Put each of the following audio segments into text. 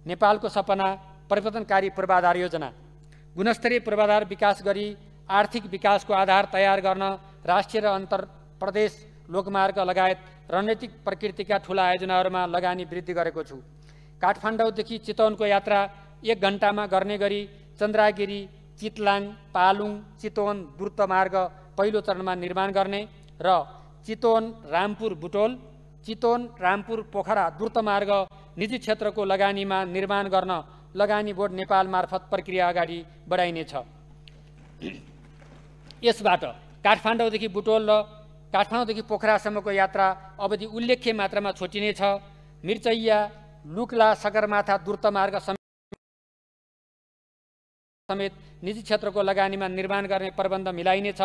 नेपालको सपना परिवर्तनकारी पूर्वाधार योजना। गुणस्तरीय पूर्वाधार विकास गरी आर्थिक विकासको आधार तयार गर्न राष्ट्रिय र अन्तर प्रदेश लोकमार्ग लगायत रणनीतिक प्रकृतिका ठूला आयोजनाहरूमा लगानी वृद्धि गरेको छु। काठमाडौँदेखि चितवनको यात्रा 1 घण्टामा गर्ने गरी चन्द्रागिरी, चितलाङ, पालुङ, चितवन द्रुत मार्ग पहिलो चरणमा निर्माण गर्ने र चितवन रामपुर बुटोल, चितवन रामपुर पोखरा द्रुत मार्ग निजी क्षेत्रको लगानीमा निर्माण गर्न लगानी बोर्ड नेपाल मार्फत प्रक्रिया अगाडि बढाइनेछ। यसबाट काठमाडौँदेखि बुटोल र काठमाडौँदेखि पोखरासम्मको यात्रा अवधि उल्लेख्य मात्रामा छोटिनेछ। मिर्चैया, लुक्ला, सगरमाथा द्रुत मार्ग समेत निजी क्षेत्रको लगानीमा निर्माण गर्ने प्रबन्ध मिलाइनेछ।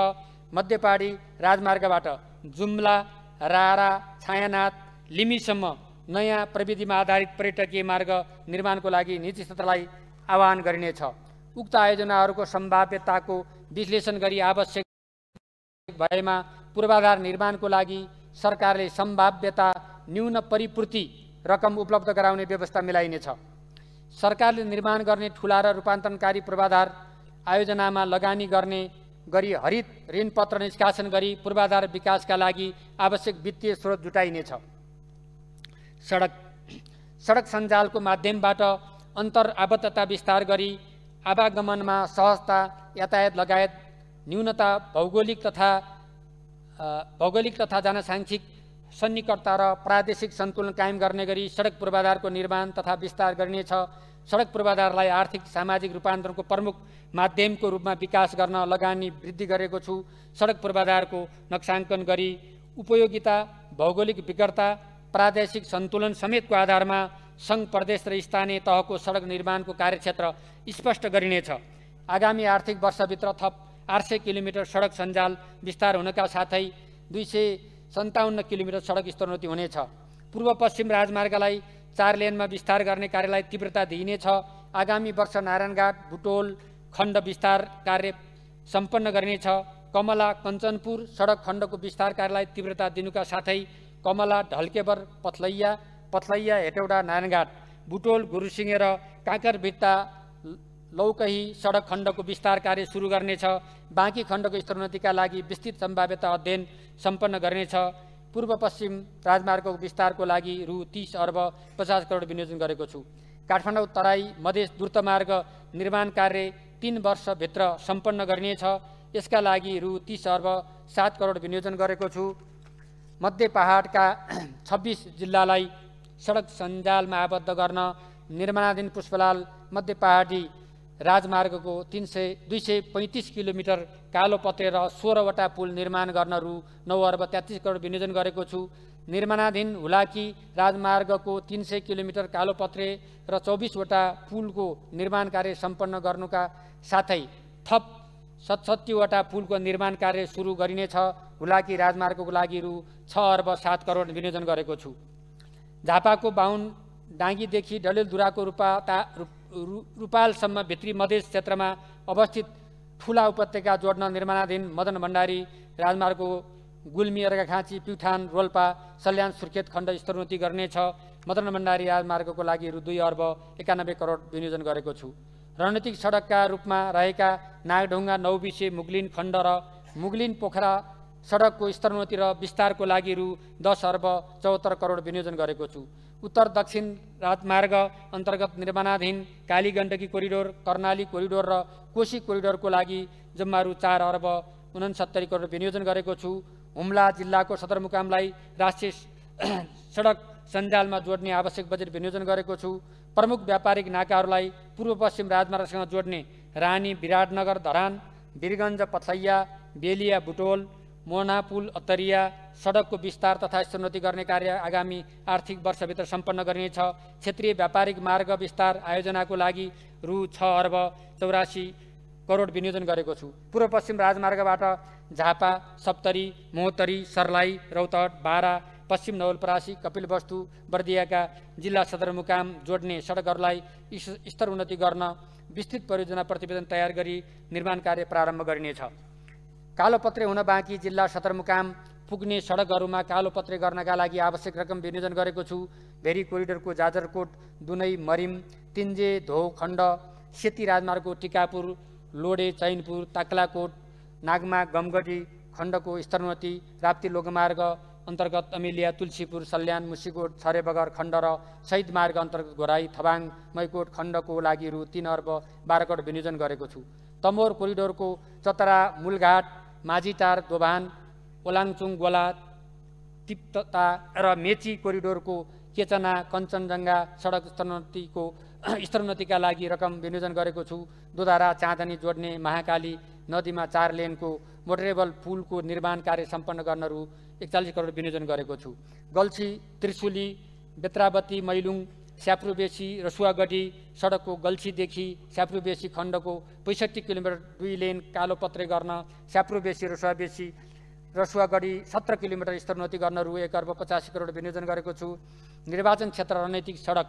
मध्यपहाडी राजमार्गबाट जुम्ला, रारा, छायानाथ, लिम्बीसम्म नयाँ प्रविधिमा आधारित पर्यटकीय मार्ग निर्माणको लागि निजी क्षेत्रलाई आह्वान गरिनेछ। उक्त आयोजनाहरूको सम्भाव्यताको विश्लेषण गरी आवश्यक भएमा पूर्वाधार निर्माणको लागि सरकारले सम्भाव्यता न्यून परिपूर्ति रकम उपलब्ध गराउने व्यवस्था मिलाइनेछ। सरकारले निर्माण गर्ने ठूला र रूपान्तरणकारी पूर्वाधार आयोजनामा लगानी गर्ने गरी हरित ऋणपत्र निष्कासन गरी पूर्वाधार विकासका लागि आवश्यक वित्तीय स्रोत जुटाइनेछ। सडक सञ्जालको माध्यमबाट अन्तर आबद्धता विस्तार गरी आवागमनमा सहजता, यातायात लगायत न्यूनता, भौगोलिक तथा जनसाङ्ख्यिक सन्निकटता र प्रादेशिक सन्तुलन कायम गर्ने गरी सडक पूर्वाधारको निर्माण तथा विस्तार गरिनेछ। सडक पूर्वाधारलाई आर्थिक सामाजिक रूपान्तरणको प्रमुख माध्यमको रूपमा विकास गर्न लगानी वृद्धि गरेको छु। सडक पूर्वाधारको नक्साङ्कन गरी उपयोगिता, भौगोलिक विकटता, प्रादेशिक सन्तुलन समेतको आधारमा सङ्घ, प्रदेश र स्थानीय तहको सडक निर्माणको कार्यक्षेत्र स्पष्ट गरिनेछ। आगामी आर्थिक वर्षभित्र थप 800 किलोमिटर सडक सञ्जाल विस्तार हुनका साथै 257 किलोमिटर सडक स्तरोन्नति हुनेछ। पूर्व पश्चिम राजमार्गलाई 4 लेनमा विस्तार गर्ने कार्यलाई तीव्रता दिइनेछ। आगामी वर्ष नारायणघाट बुटोल खण्ड विस्तार कार्य सम्पन्न गरिनेछ। कमला कञ्चनपुर सडक खण्डको विस्तार कार्यलाई तीव्रता दिनुका साथै कमला ढल्केबर पथलैया हेटौडा नारायणघाट बुटोल गुरुसिंहे र काँकरभिट्टा लौकही सडक खण्डको विस्तार कार्य सुरु गर्नेछ। बाँकी खण्डको स्तरोन्नतिका लागि विस्तृत सम्भाव्यता अध्ययन सम्पन्न गर्नेछ। पूर्व पश्चिम राजमार्गको विस्तारको लागि रु 30 अर्ब 50 करोड विनियोजन गरेको छु। काठमाडौँ तराई मधेस द्रुत मार्ग निर्माण कार्य 3 वर्षभित्र सम्पन्न गरिनेछ। यसका लागि रु 30 अर्ब 7 करोड विनियोजन गरेको छु। मध्य पहाडका 26 जिल्लालाई सडक सञ्जालमा आबद्ध गर्न निर्माणाधीन पुष्पलाल मध्य पहाडी राजमार्गको 235 किलोमिटर कालोपत्रे र 16वटा पुल निर्माण गर्न रु 9 अर्ब 33 करोड विनियोजन गरेको छु। निर्माणाधीन हुलाकी राजमार्गको 300 किलोमिटर कालोपत्रे र 24वटा पुलको निर्माण कार्य सम्पन्न गर्नुका साथै थप 67वटा पुलको निर्माण कार्य सुरु गरिनेछ। हुलाकी राजमार्गको लागि रु 6 अर्ब 7 करोड विनियोजन गरेको छु। झापाको बाहुन डाँगीदेखि डडेलधुराको रूपालसम्म भित्री मधेस क्षेत्रमा अवस्थित ठुला उपत्यका जोड्न निर्माणाधीन मदन भण्डारी राजमार्गको गुल्मी, अर्घाखाँची, प्युठान, रोल्पा, सल्यान, सुर्खेत खण्ड स्तरोन्नति गर्नेछ। मदन भण्डारी राजमार्गको लागि रु 2 अर्ब 91 करोड विनियोजन गरेको छु। रणनीतिक सडकका रूपमा रहेका नागढुङ्गा, नौबिसे, मुगलिन खण्ड र मुगलिन पोखरा सडकको स्तरोन्नति र विस्तारको लागि रु 10 अर्ब 74 करोड विनियोजन गरेको छु। उत्तर दक्षिण राजमार्ग अन्तर्गत निर्माणाधीन कालीगण्डकी कोरिडोर, कर्णाली कोरिडोर र कोशी कोरिडोरको लागि जम्मा रु 4 अर्ब 69 करोड विनियोजन गरेको छु। हुम्ला जिल्लाको सदरमुकामलाई राष्ट्रिय सडक सञ्जालमा जोड्ने आवश्यक बजेट विनियोजन गरेको छु। प्रमुख व्यापारिक नाकाहरूलाई पूर्व पश्चिम राजमार्गसँग जोड्ने रानी, विराटनगर, धरान, वीरगञ्ज, पथलैया, बेलिया, बुटोल, मोहनापुल, अत्तरिया सडकको विस्तार तथा स्तरोन्नति गर्ने कार्य आगामी आर्थिक वर्षभित्र सम्पन्न गरिनेछ। क्षेत्रीय व्यापारिक मार्ग विस्तार आयोजनाको लागि रु 6 अर्ब 84 करोड विनियोजन गरेको छु। पूर्व पश्चिम राजमार्गबाट झापा, सप्तरी, मोहतरी, सर्लाही, रौतहट, बारा, पश्चिम नवलपरासी, कपिलवस्तु, बर्दियाका जिल्ला सदरमुकाम जोड्ने सडकहरूलाई स्तरोन्नति गर्न विस्तृत परियोजना प्रतिवेदन तयार गरी निर्माण कार्य प्रारम्भ गरिनेछ। कालोपत्रे हुन बाँकी जिल्ला सदरमुकाम पुग्ने सडकहरूमा कालोपत्रे गर्नका लागि आवश्यक रकम विनियोजन गरेको छु। भेरी कोरिडोरको जाजरकोट, दुनै, मरिम, तिन्जे धौ खण्ड सेती राजमार्गको टिकापुर लोडे चैनपुर ताक्लाकोट नागमा गमगढी खण्डको स्तरोन्नति राप्ती लोकमार्ग अन्तर्गत अमिलिया तुलसीपुर सल्यान मुसिकोट छरेबगर खण्ड र शहीद मार्ग अन्तर्गत घोराई थबाङ मैकोट खण्डको लागि रु 3 अर्ब 12 करोड विनियोजन गरेको छु। तमोर कोरिडोरको चतरा मूलघाट माझीटार दोभान ओलाङचुङ गोला तिप्ता र मेची कोरिडोरको केचना कञ्चनजङ्घा सडक स्तरोन्नतिका लागि रकम विनियोजन गरेको छु। दोधारा चाँदनी जोड्ने महाकाली नदीमा 4 लेनको मोटरेबल पुलको निर्माण कार्य सम्पन्न गर्न रु 41 करोड विनियोजन गरेको छु। गल्छी त्रिशुली बेत्रावती मैलुङ स्याप्रुबेसी रसुवागढी सडकको गल्छीदेखि स्याप्रुबेसी खण्डको 65 किलोमिटर 2 लेन कालोपत्रे गर्न स्याप्रुबेसी रसुवागढी 17 किलोमिटर स्तरोन्नति गर्न रु 1 अर्ब 85 करोड विनियोजन गरेको छु। निर्वाचन क्षेत्र रणनीतिक सडक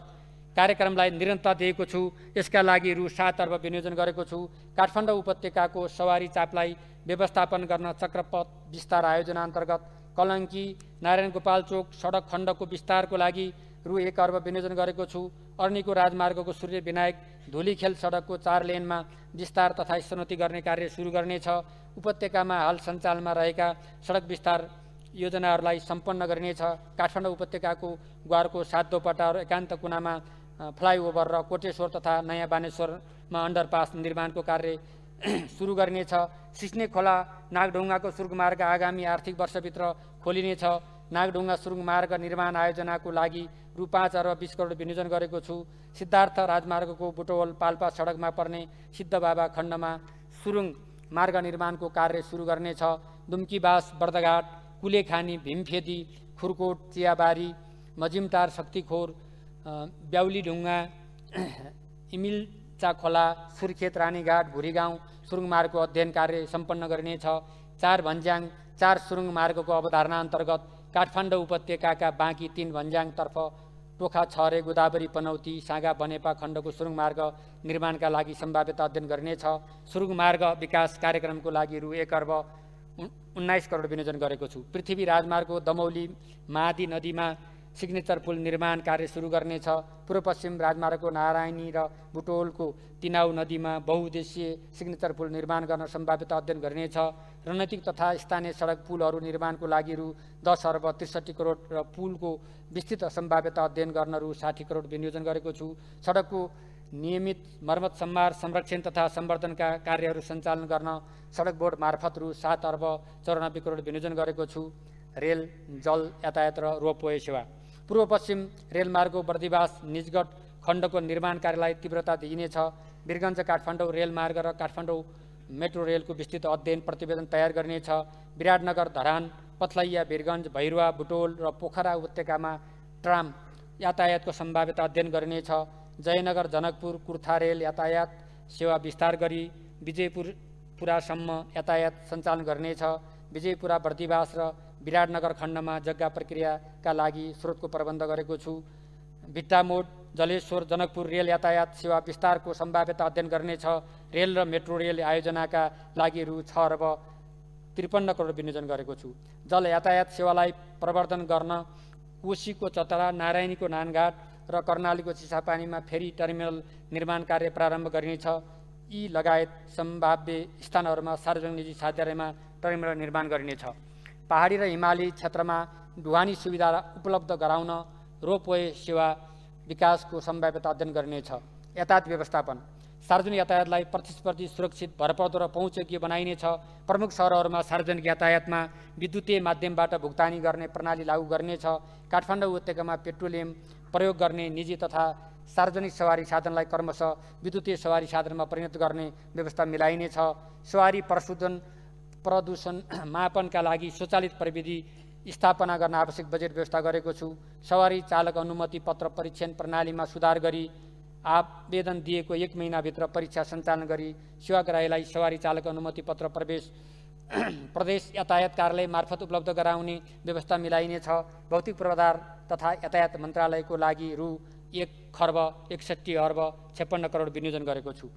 कार्यक्रमलाई निरन्तरता दिएको छु। यसका लागि रु 7 अर्ब विनियोजन गरेको छु। काठमाडौँ उपत्यकाको सवारी चापलाई व्यवस्थापन गर्न चक्रपथ विस्तार आयोजना अन्तर्गत कलङ्की नारायण गोपाल चोक सडक खण्डको विस्तारको लागि रु 1 अर्ब विनियोजन गरेको छु। अर्नीको राजमार्गको सूर्य विनायक धुलीखेल सडकको 4 लेनमा विस्तार तथा स्तरोन्नति गर्ने कार्य सुरु गर्नेछ। उपत्यकामा हाल सञ्चालनमा रहेका सडक विस्तार योजनाहरूलाई सम्पन्न गरिनेछ। काठमाडौँ उपत्यकाको ग्वारको 7 दोपट्टा र एकान्त कुनामा फ्लाइओभर र कोटेश्वर तथा नयाँ बानेश्वरमा अन्डरपास निर्माणको कार्य सुरु गरिनेछ। सिस्ने खोला नागढुङ्गाको सुरुङ मार्ग आगामी आर्थिक वर्षभित्र खोलिनेछ। नागढुङ्गा सुरुङ मार्ग निर्माण आयोजनाको लागि रु 5 अर्ब 20 करोड विनियोजन गरेको छु। सिद्धार्थ राजमार्गको बुटवल पाल्पा सडकमा पर्ने सिद्धबाबा खण्डमा सुरुङ मार्ग निर्माणको कार्य सुरु गर्नेछ। दुम्कीबास बर्दघाट कुलेखानी भीमफेदी खुरकोट चियाबारी मजिमटार शक्तिखोर ब्याउलीढुङ्गा इमिल्चा खोला सुर्खेत रानीघाट भुरीगाउँ सुरुङ मार्गको अध्ययन कार्य सम्पन्न गरिनेछ। 4 भन्ज्याङ 4 सुरुङ मार्गको अवधारणा अन्तर्गत काठमाडौँ उपत्यकाका बाँकी 3 भन्ज्याङतर्फ टोखा छरे गोदावरी पनौती सागा बनेपा खण्डको सुरुङ मार्ग निर्माणका लागि सम्भाव्यता अध्ययन गरिनेछ। सुरुङ मार्ग विकास कार्यक्रमको लागि रु 1 अर्ब 19 करोड विनियोजन गरेको छु। पृथ्वी राजमार्गको दमौली महादी नदीमा सिग्नेचर पुल निर्माण कार्य सुरु गर्नेछ। पूर्व पश्चिम राजमार्गको नारायणी र बुटोलको तिनाउ नदीमा बहुउद्देश्यीय सिग्नेचर पुल निर्माण गर्न सम्भाव्यता अध्ययन गरिनेछ। रणनीतिक तथा स्थानीय सडक पुलहरू निर्माणको लागि रु 10 अर्ब 63 करोड र पुलको विस्तृत सम्भाव्यता अध्ययन गर्न रु 60 करोड विनियोजन गरेको छु। सडकको नियमित मर्मत सम्मार संरक्षण तथा सम्वर्धनका कार्यहरू सञ्चालन गर्न सडक बोर्ड मार्फत रु 7 अर्ब 94 करोड विनियोजन गरेको छु। रेल जल यातायात र रोपवे सेवा पूर्व पश्चिम रेलमार्गको बर्दिवास निजगढ खण्डको निर्माण कार्यलाई तीव्रता दिइनेछ। वीरगञ्ज काठमाडौँ रेलमार्ग र काठमाडौँ मेट्रो रेलको विस्तृत अध्ययन प्रतिवेदन तयार गरिनेछ। विराटनगर धरान पथलैया वीरगञ्ज भैरुवा बुटोल र पोखरा उपत्यकामा ट्राम यातायातको सम्भाव्यता अध्ययन गरिनेछ। जयनगर जनकपुर कुर्था रेल यातायात सेवा विस्तार गरी विजयपुरासम्म यातायात सञ्चालन गरिनेछ। विजयपुरा बर्दिवास र विराटनगर खण्डमा जग्गा प्रक्रियाका लागि स्रोतको प्रबन्ध गरेको छु। भिट्टामोड जलेश्वर जनकपुर रेल यातायात सेवा विस्तारको सम्भाव्यता अध्ययन गर्नेछ। रेल र मेट्रो रेल आयोजनाका लागि रु 6 अर्ब 53 करोड विनियोजन गरेको छु। जल यातायात सेवालाई प्रवर्धन गर्न कोशीको चतरा नारायणीको नानघाट र कर्णालीको चिसापानीमा फेरी टर्मिनल निर्माण कार्य प्रारम्भ गरिनेछ। यी लगायत सम्भाव्य स्थानहरूमा सार्वजनिक निजी साझेदारीमा टर्मिनल निर्माण गरिनेछ। पहाडी र हिमाली क्षेत्रमा ढुवानी सुविधा उपलब्ध गराउन रोपवे सेवा विकासको सम्भाव्यता अध्ययन गरिनेछ। यातायात व्यवस्थापन सार्वजनिक यातायातलाई प्रतिस्पर्धी सुरक्षित भरपर्दो र पहुँचयोग्य बनाइनेछ। प्रमुख सहरहरूमा सार्वजनिक यातायातमा विद्युतीय माध्यमबाट भुक्तानी गर्ने प्रणाली लागू गरिनेछ। काठमाडौँ उपत्यकामा पेट्रोलियम प्रयोग गर्ने निजी तथा सार्वजनिक सवारी साधनलाई क्रमशः विद्युतीय सवारी साधनमा परिणत गर्ने व्यवस्था मिलाइनेछ। सवारी प्रदूषण मापनका लागि स्वचालित प्रविधि स्थापना गर्न आवश्यक बजेट व्यवस्था गरेको छु। सवारी चालक अनुमति पत्र परीक्षण प्रणालीमा सुधार गरी आवेदन दिएको 1 महिनाभित्र परीक्षा सञ्चालन गरी सेवाग्राहीलाई सवारी चालक अनुमति पत्र प्रदेश यातायात कार्यालय मार्फत उपलब्ध गराउने व्यवस्था मिलाइनेछ। भौतिक पूर्वाधार तथा यातायात मन्त्रालयको लागि रु 1 खर्ब 61 अर्ब 56 करोड विनियोजन गरेको छु।